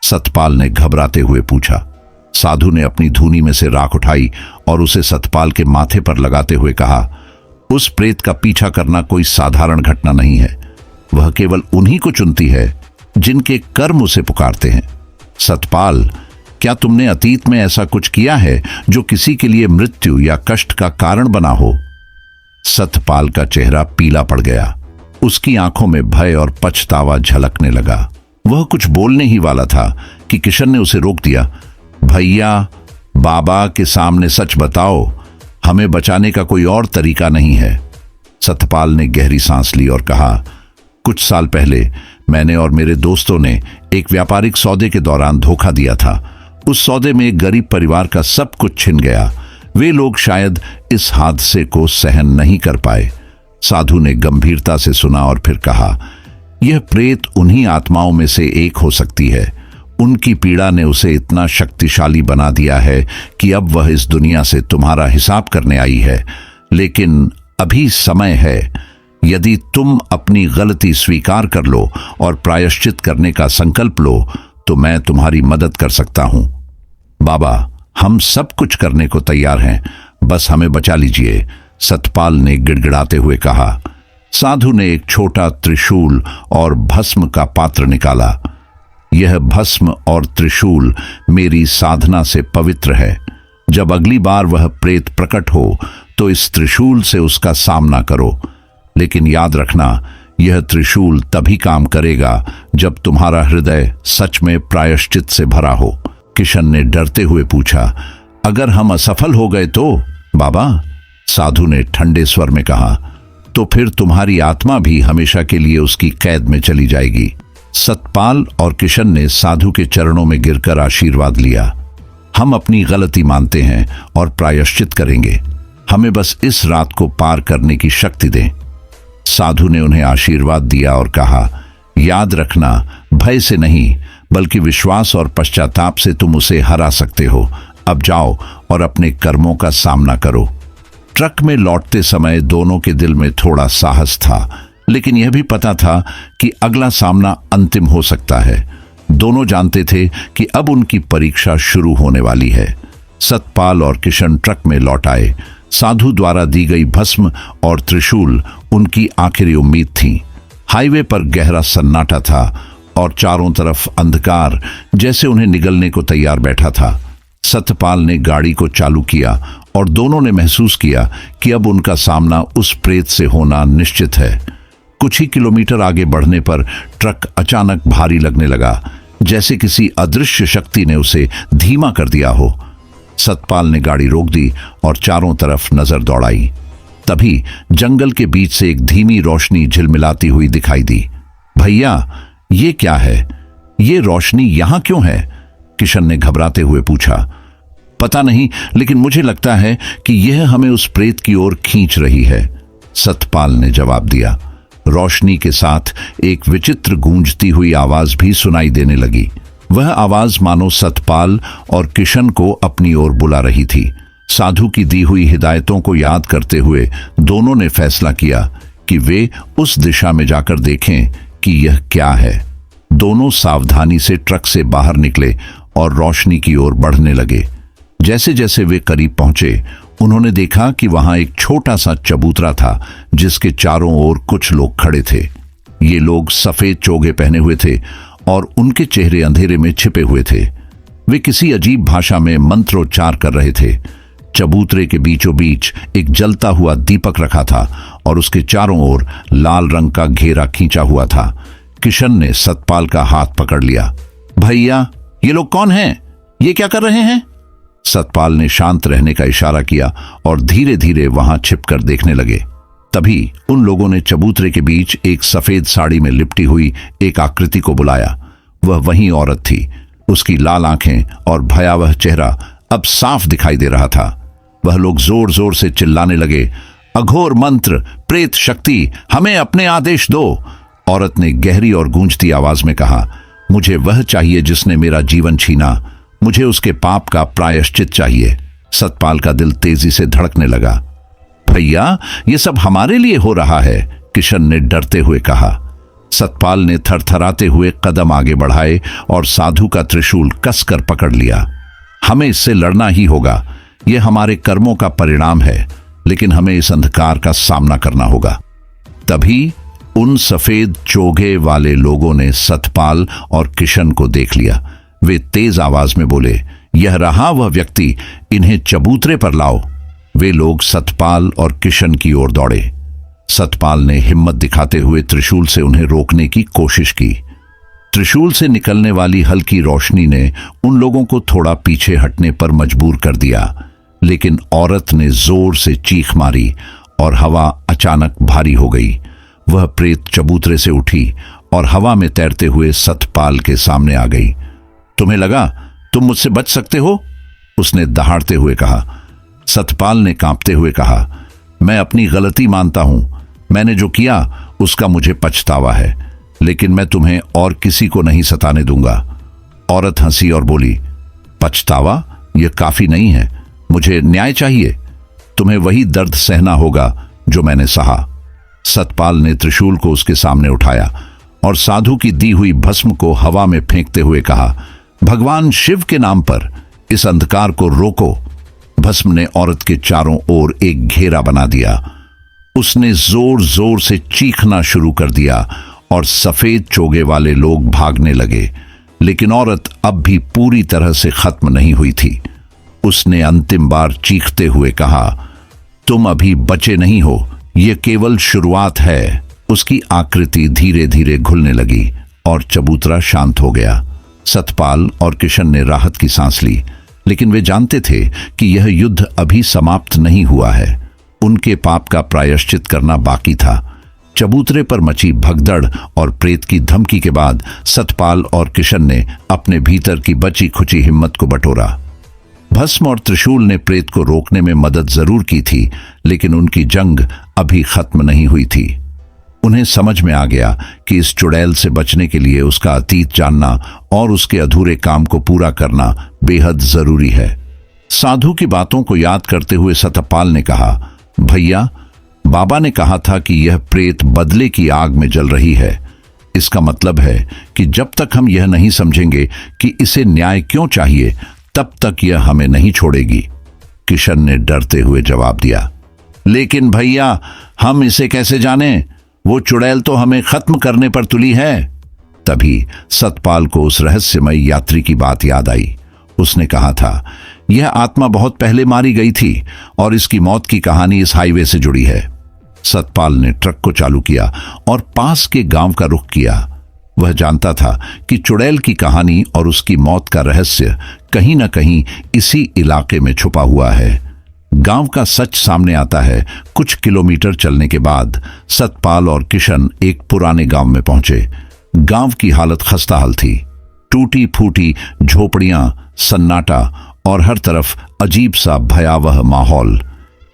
सतपाल ने घबराते हुए पूछा। साधु ने अपनी धूनी में से राख उठाई और उसे सतपाल के माथे पर लगाते हुए कहा, उस प्रेत का पीछा करना कोई साधारण घटना नहीं है। वह केवल उन्हीं को चुनती है जिनके कर्म उसे पुकारते हैं। सतपाल, क्या तुमने अतीत में ऐसा कुछ किया है जो किसी के लिए मृत्यु या कष्ट का कारण बना हो? सतपाल का चेहरा पीला पड़ गया। उसकी आंखों में भय और पछतावा झलकने लगा। वह कुछ बोलने ही वाला था कि किशन ने उसे रोक दिया। भैया, बाबा के सामने सच बताओ, हमें बचाने का कोई और तरीका नहीं है। सतपाल ने गहरी सांस ली और कहा, कुछ साल पहले मैंने और मेरे दोस्तों ने एक व्यापारिक सौदे के दौरान धोखा दिया था। उस सौदे में एक गरीब परिवार का सब कुछ छिन गया। वे लोग शायद इस हादसे को सहन नहीं कर पाए। साधु ने गंभीरता से सुना और फिर कहा, यह प्रेत उन्हीं आत्माओं में से एक हो सकती है। उनकी पीड़ा ने उसे इतना शक्तिशाली बना दिया है कि अब वह इस दुनिया से तुम्हारा हिसाब करने आई है। लेकिन अभी समय है। यदि तुम अपनी गलती स्वीकार कर लो और प्रायश्चित करने का संकल्प लो तो मैं तुम्हारी मदद कर सकता हूं। बाबा, हम सब कुछ करने को तैयार हैं, बस हमें बचा लीजिए, सतपाल ने गिड़गिड़ाते हुए कहा। साधु ने एक छोटा त्रिशूल और भस्म का पात्र निकाला। यह भस्म और त्रिशूल मेरी साधना से पवित्र है। जब अगली बार वह प्रेत प्रकट हो तो इस त्रिशूल से उसका सामना करो। लेकिन याद रखना, यह त्रिशूल तभी काम करेगा जब तुम्हारा हृदय सच में प्रायश्चित से भरा हो। किशन ने डरते हुए पूछा, अगर हम असफल हो गए तो? बाबा, साधु ने ठंडे स्वर में कहा, तो फिर तुम्हारी आत्मा भी हमेशा के लिए उसकी कैद में चली जाएगी। सतपाल और किशन ने साधु के चरणों में गिरकर आशीर्वाद लिया। हम अपनी गलती मानते हैं और प्रायश्चित करेंगे। हमें बस इस रात को पार करने की शक्ति दें। साधु ने उन्हें आशीर्वाद दिया और कहा, याद रखना, भय से नहीं बल्कि विश्वास और पश्चाताप से तुम उसे हरा सकते हो। अब जाओ और अपने कर्मों का सामना करो। ट्रक में लौटते समय दोनों के दिल में थोड़ा साहस था, लेकिन यह भी पता था कि अगला सामना अंतिम हो सकता है। दोनों जानते थे कि अब उनकी परीक्षा शुरू होने वाली है। सतपाल और किशन ट्रक में लौट आए। साधु द्वारा दी गई भस्म और त्रिशूल उनकी आखिरी उम्मीद थी। हाईवे पर गहरा सन्नाटा था और चारों तरफ अंधकार जैसे उन्हें निगलने को तैयार बैठा था। सतपाल ने गाड़ी को चालू किया और दोनों ने महसूस किया कि अब उनका सामना उस प्रेत से होना निश्चित है। कुछ ही किलोमीटर आगे बढ़ने पर ट्रक अचानक भारी लगने लगा, जैसे किसी अदृश्य शक्ति ने उसे धीमा कर दिया हो। सतपाल ने गाड़ी रोक दी और चारों तरफ नजर दौड़ाई। तभी जंगल के बीच से एक धीमी रोशनी झिलमिलाती हुई दिखाई दी। भैया, ये क्या है? ये रोशनी यहां क्यों है? किशन ने घबराते हुए पूछा। पता नहीं, लेकिन मुझे लगता है कि यह हमें उस प्रेत की ओर खींच रही है, सतपाल ने जवाब दिया। रोशनी के साथ एक विचित्र गूंजती हुई आवाज भी सुनाई देने लगी। वह आवाज मानो सतपाल और किशन को अपनी ओर बुला रही थी। साधु की दी हुई हिदायतों को याद करते हुए दोनों ने फैसला किया कि वे उस दिशा में जाकर देखें कि यह क्या है। दोनों सावधानी से ट्रक से बाहर निकले और रोशनी की ओर बढ़ने लगे। जैसे जैसे वे करीब पहुंचे, उन्होंने देखा कि वहां एक छोटा सा चबूतरा था जिसके चारों ओर कुछ लोग खड़े थे। ये लोग सफेद चोगे पहने हुए थे और उनके चेहरे अंधेरे में छिपे हुए थे। वे किसी अजीब भाषा में मंत्रोच्चार कर रहे थे। चबूतरे के बीचों बीच एक जलता हुआ दीपक रखा था और उसके चारों ओर लाल रंग का घेरा खींचा हुआ था। किशन ने सतपाल का हाथ पकड़ लिया। भैया, ये लोग कौन हैं? ये क्या कर रहे हैं? सतपाल ने शांत रहने का इशारा किया और धीरे धीरे वहां छिपकर देखने लगे। तभी उन लोगों ने चबूतरे के बीच एक सफेद साड़ी में लिपटी हुई एक आकृति को बुलाया। वह वही औरत थी। उसकी लाल आंखें और भयावह चेहरा अब साफ दिखाई दे रहा था। वह लोग जोर जोर से चिल्लाने लगे, अघोर मंत्र, प्रेत शक्ति, हमें अपने आदेश दो। औरत ने गहरी और गूंजती आवाज में कहा, मुझे वह चाहिए जिसने मेरा जीवन छीना। मुझे उसके पाप का प्रायश्चित चाहिए। सतपाल का दिल तेजी से धड़कने लगा। भैया, ये सब हमारे लिए हो रहा है, किशन ने डरते हुए कहा। सतपाल ने थरथराते हुए कदम आगे बढ़ाए और साधु का त्रिशूल कसकर पकड़ लिया। हमें इससे लड़ना ही होगा। यह हमारे कर्मों का परिणाम है, लेकिन हमें इस अंधकार का सामना करना होगा। तभी उन सफेद चोगे वाले लोगों ने सतपाल और किशन को देख लिया। वे तेज आवाज में बोले, यह रहा वह व्यक्ति, इन्हें चबूतरे पर लाओ। वे लोग सतपाल और किशन की ओर दौड़े। सतपाल ने हिम्मत दिखाते हुए त्रिशूल से उन्हें रोकने की कोशिश की। त्रिशूल से निकलने वाली हल्की रोशनी ने उन लोगों को थोड़ा पीछे हटने पर मजबूर कर दिया, लेकिन औरत ने जोर से चीख मारी और हवा अचानक भारी हो गई। वह प्रेत चबूतरे से उठी और हवा में तैरते हुए सतपाल के सामने आ गई। तुम्हें लगा तुम मुझसे बच सकते हो? उसने दहाड़ते हुए कहा। सतपाल ने कांपते हुए कहा, मैं अपनी गलती मानता हूं। मैंने जो किया उसका मुझे पछतावा है, लेकिन मैं तुम्हें और किसी को नहीं सताने दूंगा। औरत हंसी और बोली, पछतावा? यह काफी नहीं है। मुझे न्याय चाहिए। तुम्हें वही दर्द सहना होगा जो मैंने सहा। सतपाल ने त्रिशूल को उसके सामने उठाया और साधु की दी हुई भस्म को हवा में फेंकते हुए कहा, भगवान शिव के नाम पर इस अंधकार को रोको। भस्म ने औरत के चारों ओर एक घेरा बना दिया। उसने जोर जोर से चीखना शुरू कर दिया और सफेद चोगे वाले लोग भागने लगे, लेकिन औरत अब भी पूरी तरह से खत्म नहीं हुई थी। उसने अंतिम बार चीखते हुए कहा, तुम अभी बचे नहीं हो, यह केवल शुरुआत है। उसकी आकृति धीरे धीरे घुलने लगी और चबूतरा शांत हो गया। सतपाल और किशन ने राहत की सांस ली, लेकिन वे जानते थे कि यह युद्ध अभी समाप्त नहीं हुआ है। उनके पाप का प्रायश्चित करना बाकी था। चबूतरे पर मची भगदड़ और प्रेत की धमकी के बाद सतपाल और किशन ने अपने भीतर की बची खुची हिम्मत को बटोरा। भस्म और त्रिशूल ने प्रेत को रोकने में मदद जरूर की थी, लेकिन उनकी जंग अभी खत्म नहीं हुई थी। उन्हें समझ में आ गया कि इस चुड़ैल से बचने के लिए उसका अतीत जानना और उसके अधूरे काम को पूरा करना बेहद जरूरी है। साधु की बातों को याद करते हुए सतपाल ने कहा, भैया, बाबा ने कहा था कि यह प्रेत बदले की आग में जल रही है। इसका मतलब है कि जब तक हम यह नहीं समझेंगे कि इसे न्याय क्यों चाहिए, तब तक यह हमें नहीं छोड़ेगी। किशन ने डरते हुए जवाब दिया, लेकिन भैया, हम इसे कैसे जाने? वो चुड़ैल तो हमें खत्म करने पर तुली है। तभी सतपाल को उस रहस्यमय यात्री की बात याद आई। उसने कहा था, यह आत्मा बहुत पहले मारी गई थी और इसकी मौत की कहानी इस हाईवे से जुड़ी है। सतपाल ने ट्रक को चालू किया और पास के गांव का रुख किया। वह जानता था कि चुड़ैल की कहानी और उसकी मौत का रहस्य कहीं न कहीं इसी इलाके में छुपा हुआ है। गांव का सच सामने आता है। कुछ किलोमीटर चलने के बाद सतपाल और किशन एक पुराने गांव में पहुंचे। गांव की हालत खस्ताहाल थी। टूटी फूटी झोपड़ियां, सन्नाटा और हर तरफ अजीब सा भयावह माहौल।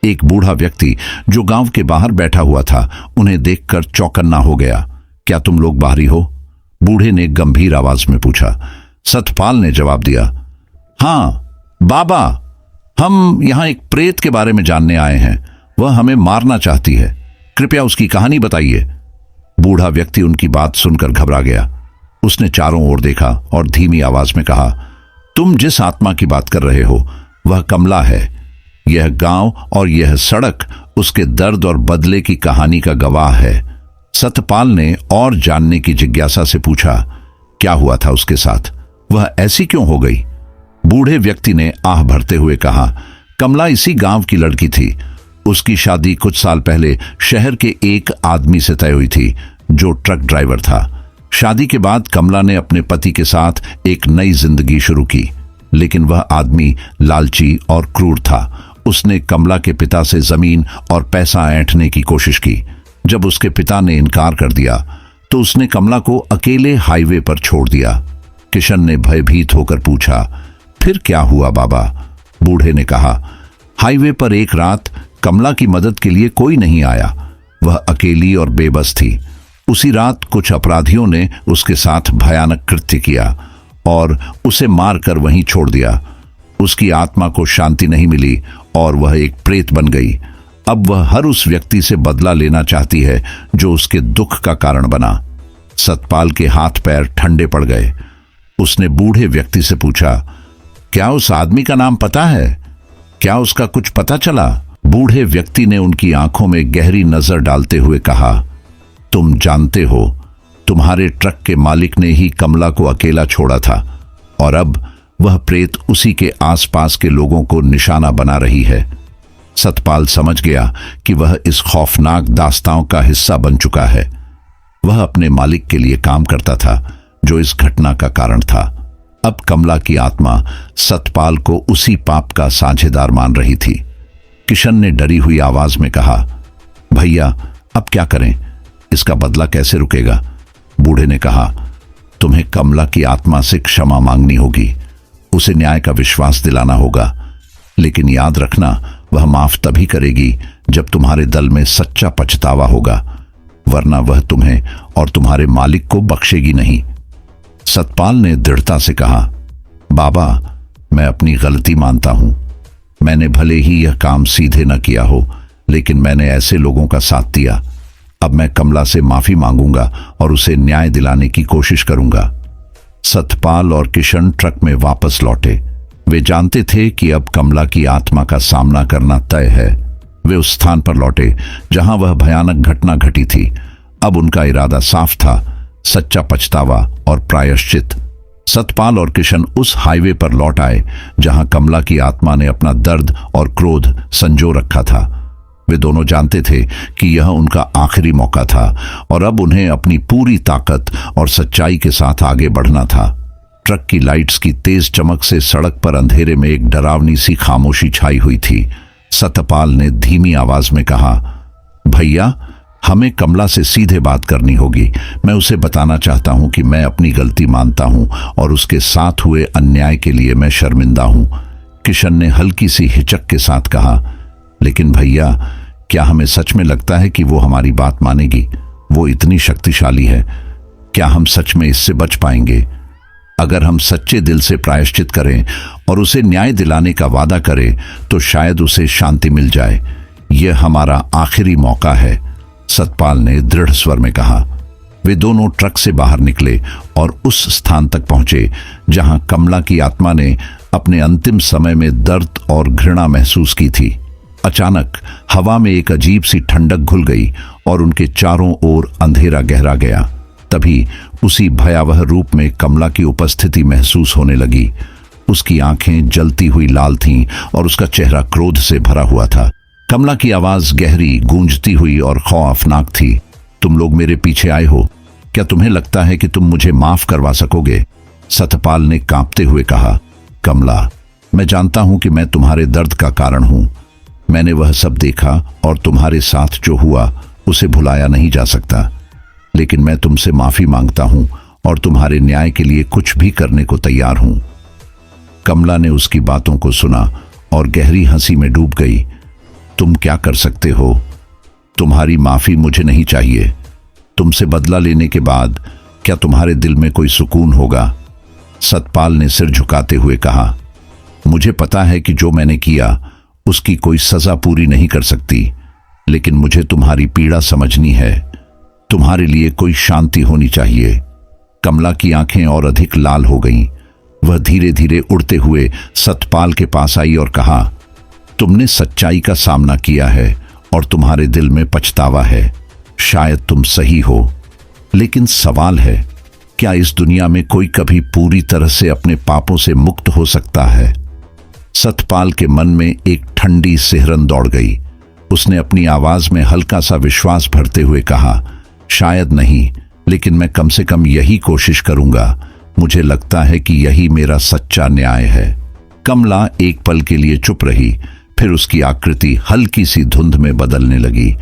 एक बूढ़ा व्यक्ति जो गांव के बाहर बैठा हुआ था, उन्हें देखकर चौकन्ना हो गया। क्या तुम लोग बाहरी हो? बूढ़े ने गंभीर आवाज में पूछा। सतपाल ने जवाब दिया, हाँ बाबा, हम यहां एक प्रेत के बारे में जानने आए हैं। वह हमें मारना चाहती है। कृपया उसकी कहानी बताइए। बूढ़ा व्यक्ति उनकी बात सुनकर घबरा गया। उसने चारों ओर देखा और धीमी आवाज में कहा, तुम जिस आत्मा की बात कर रहे हो वह कमला है। यह गांव और यह सड़क उसके दर्द और बदले की कहानी का गवाह है। सतपाल ने और जानने की जिज्ञासा से पूछा, क्या हुआ था उसके साथ? वह ऐसी क्यों हो गई? बूढ़े व्यक्ति ने आह भरते हुए कहा, कमला इसी गांव की लड़की थी। उसकी शादी कुछ साल पहले शहर के एक आदमी से तय हुई थी जो ट्रक ड्राइवर था। शादी के बाद कमला ने अपने पति के साथ एक नई जिंदगी शुरू की, लेकिन वह आदमी लालची और क्रूर था। उसने कमला के पिता से जमीन और पैसा ऐंठने की कोशिश की। जब उसके पिता ने इनकार कर दिया तो उसने कमला को अकेले हाईवे पर छोड़ दिया। किशन ने भयभीत होकर पूछा, फिर क्या हुआ बाबा? बूढ़े ने कहा, हाईवे पर एक रात कमला की मदद के लिए कोई नहीं आया। वह अकेली और बेबस थी। उसी रात कुछ अपराधियों ने उसके साथ भयानक कृत्य किया और उसे मारकर वहीं छोड़ दिया। उसकी आत्मा को शांति नहीं मिली और वह एक प्रेत बन गई। अब वह हर उस व्यक्ति से बदला लेना चाहती है जो उसके दुख का कारण बना। सतपाल के हाथ पैर ठंडे पड़ गए। उसने बूढ़े व्यक्ति से पूछा, क्या उस आदमी का नाम पता है? क्या उसका कुछ पता चला? बूढ़े व्यक्ति ने उनकी आंखों में गहरी नजर डालते हुए कहा, तुम जानते हो, तुम्हारे ट्रक के मालिक ने ही कमला को अकेला छोड़ा था और अब वह प्रेत उसी के आसपास के लोगों को निशाना बना रही है। सतपाल समझ गया कि वह इस खौफनाक दास्तां का हिस्सा बन चुका है। वह अपने मालिक के लिए काम करता था जो इस घटना का कारण था। अब कमला की आत्मा सतपाल को उसी पाप का साझेदार मान रही थी। किशन ने डरी हुई आवाज में कहा, भैया, अब क्या करें? इसका बदला कैसे रुकेगा? बूढ़े ने कहा, तुम्हें कमला की आत्मा से क्षमा मांगनी होगी। उसे न्याय का विश्वास दिलाना होगा, लेकिन याद रखना, वह माफ तभी करेगी जब तुम्हारे दल में सच्चा पछतावा होगा, वरना वह तुम्हें और तुम्हारे मालिक को बख्शेगी नहीं। सतपाल ने दृढ़ता से कहा, बाबा, मैं अपनी गलती मानता हूं। मैंने भले ही यह काम सीधे न किया हो, लेकिन मैंने ऐसे लोगों का साथ दिया। अब मैं कमला से माफी मांगूंगा और उसे न्याय दिलाने की कोशिश करूंगा। सतपाल और किशन ट्रक में वापस लौटे। वे जानते थे कि अब कमला की आत्मा का सामना करना तय है। वे उस स्थान पर लौटे जहां वह भयानक घटना घटी थी। अब उनका इरादा साफ था, सच्चा पछतावा और प्रायश्चित। सतपाल और किशन उस हाईवे पर लौट आए जहां कमला की आत्मा ने अपना दर्द और क्रोध संजो रखा था। वे दोनों जानते थे कि यह उनका आखिरी मौका था और अब उन्हें अपनी पूरी ताकत और सच्चाई के साथ आगे बढ़ना था। ट्रक की लाइट्स की तेज चमक से सड़क पर अंधेरे में एक डरावनी सी खामोशी छाई हुई थी। सतपाल ने धीमी आवाज में कहा, भैया, हमें कमला से सीधे बात करनी होगी। मैं उसे बताना चाहता हूं कि मैं अपनी गलती मानता हूं और उसके साथ हुए अन्याय के लिए मैं शर्मिंदा हूं। किशन ने हल्की सी हिचक के साथ कहा, लेकिन भैया, क्या हमें सच में लगता है कि वो हमारी बात मानेगी? वो इतनी शक्तिशाली है। क्या हम सच में इससे बच पाएंगे? अगर हम सच्चे दिल से प्रायश्चित करें और उसे न्याय दिलाने का वादा करें तो शायद उसे शांति मिल जाए। यह हमारा आखिरी मौका है, सतपाल ने दृढ़ स्वर में कहा। वे दोनों ट्रक से बाहर निकले और उस स्थान तक पहुंचे जहां कमला की आत्मा ने अपने अंतिम समय में दर्द और घृणा महसूस की थी। अचानक हवा में एक अजीब सी ठंडक घुल गई और उनके चारों ओर अंधेरा गहरा गया। तभी उसी भयावह रूप में कमला की उपस्थिति महसूस होने लगी। उसकी आंखें जलती हुई लाल थीं और उसका चेहरा क्रोध से भरा हुआ था। कमला की आवाज गहरी, गूंजती हुई और खौफनाक थी। तुम लोग मेरे पीछे आए हो, क्या तुम्हें लगता है कि तुम मुझे माफ करवा सकोगे? सतपाल ने कांपते हुए कहा। कमला, मैं जानता हूं कि मैं तुम्हारे दर्द का कारण हूं। मैंने वह सब देखा और तुम्हारे साथ जो हुआ उसे भुलाया नहीं जा सकता, लेकिन मैं तुमसे माफी मांगता हूं और तुम्हारे न्याय के लिए कुछ भी करने को तैयार हूं। कमला ने उसकी बातों को सुना और गहरी हंसी में डूब गई। तुम क्या कर सकते हो? तुम्हारी माफी मुझे नहीं चाहिए। तुमसे बदला लेने के बाद क्या तुम्हारे दिल में कोई सुकून होगा? सतपाल ने सिर झुकाते हुए कहा। मुझे पता है कि जो मैंने किया उसकी कोई सजा पूरी नहीं कर सकती, लेकिन मुझे तुम्हारी पीड़ा समझनी है। तुम्हारे लिए कोई शांति होनी चाहिए। कमला की आंखें और अधिक लाल हो गईं। वह धीरे धीरे उड़ते हुए सतपाल के पास आई और कहा, तुमने सच्चाई का सामना किया है और तुम्हारे दिल में पछतावा है। शायद तुम सही हो, लेकिन सवाल है, क्या इस दुनिया में कोई कभी पूरी तरह से अपने पापों से मुक्त हो सकता है? सतपाल के मन में एक ठंडी सिहरन दौड़ गई। उसने अपनी आवाज में हल्का सा विश्वास भरते हुए कहा, शायद नहीं, लेकिन मैं कम से कम यही कोशिश करूंगा। मुझे लगता है कि यही मेरा सच्चा न्याय है। कमला एक पल के लिए चुप रही, फिर उसकी आकृति हल्की सी धुंध में बदलने लगी।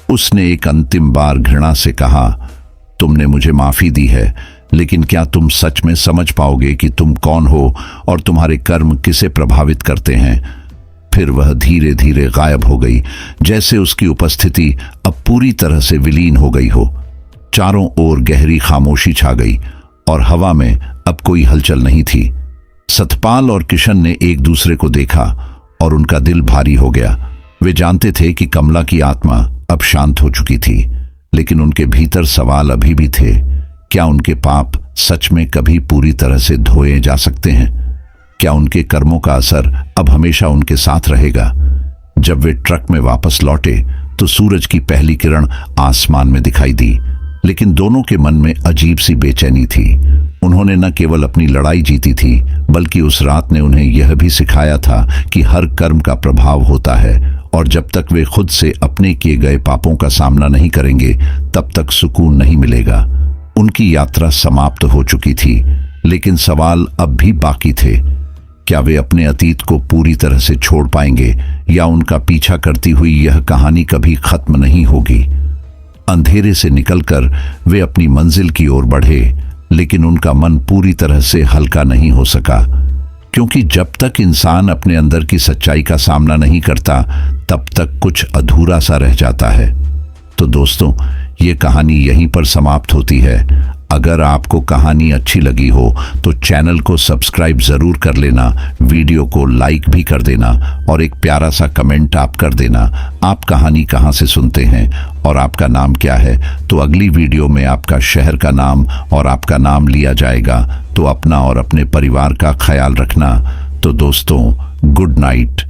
उसने एक अंतिम बार घृणा से कहा, तुमने मुझे माफी दी है, लेकिन क्या तुम सच में समझ पाओगे कि तुम कौन हो और तुम्हारे कर्म किसे प्रभावित करते हैं? फिर वह धीरे धीरे गायब हो गई, जैसे उसकी उपस्थिति अब पूरी तरह से विलीन हो गई हो। चारों ओर गहरी खामोशी छा गई और हवा में अब कोई हलचल नहीं थी। सतपाल और किशन ने एक दूसरे को देखा और उनका दिल भारी हो गया। वे जानते थे कि कमला की आत्मा अब शांत हो चुकी थी, लेकिन उनके भीतर सवाल अभी भी थे। क्या उनके पाप सच में कभी पूरी तरह से धोए जा सकते हैं? क्या उनके कर्मों का असर अब हमेशा उनके साथ रहेगा? जब वे ट्रक में वापस लौटे तो सूरज की पहली किरण आसमान में दिखाई दी, लेकिन दोनों के मन में अजीब सी बेचैनी थी। उन्होंने न केवल अपनी लड़ाई जीती थी, बल्कि उस रात ने उन्हें यह भी सिखाया था कि हर कर्म का प्रभाव होता है और जब तक वे खुद से अपने किए गए पापों का सामना नहीं करेंगे, तब तक सुकून नहीं मिलेगा। उनकी यात्रा समाप्त हो चुकी थी, लेकिन सवाल अब भी बाकी थे। क्या वे अपने अतीत को पूरी तरह से छोड़ पाएंगे या उनका पीछा करती हुई यह कहानी कभी खत्म नहीं होगी? अंधेरे से निकलकर वे अपनी मंजिल की ओर बढ़े, लेकिन उनका मन पूरी तरह से हल्का नहीं हो सका, क्योंकि जब तक इंसान अपने अंदर की सच्चाई का सामना नहीं करता, तब तक कुछ अधूरा सा रह जाता है। तो दोस्तों, ये कहानी यहीं पर समाप्त होती है। अगर आपको कहानी अच्छी लगी हो तो चैनल को सब्सक्राइब जरूर कर लेना, वीडियो को लाइक भी कर देना और एक प्यारा सा कमेंट आप कर देना। आप कहानी कहाँ से सुनते हैं और आपका नाम क्या है, तो अगली वीडियो में आपका शहर का नाम और आपका नाम लिया जाएगा। तो अपना और अपने परिवार का ख्याल रखना। तो दोस्तों, गुड नाइट।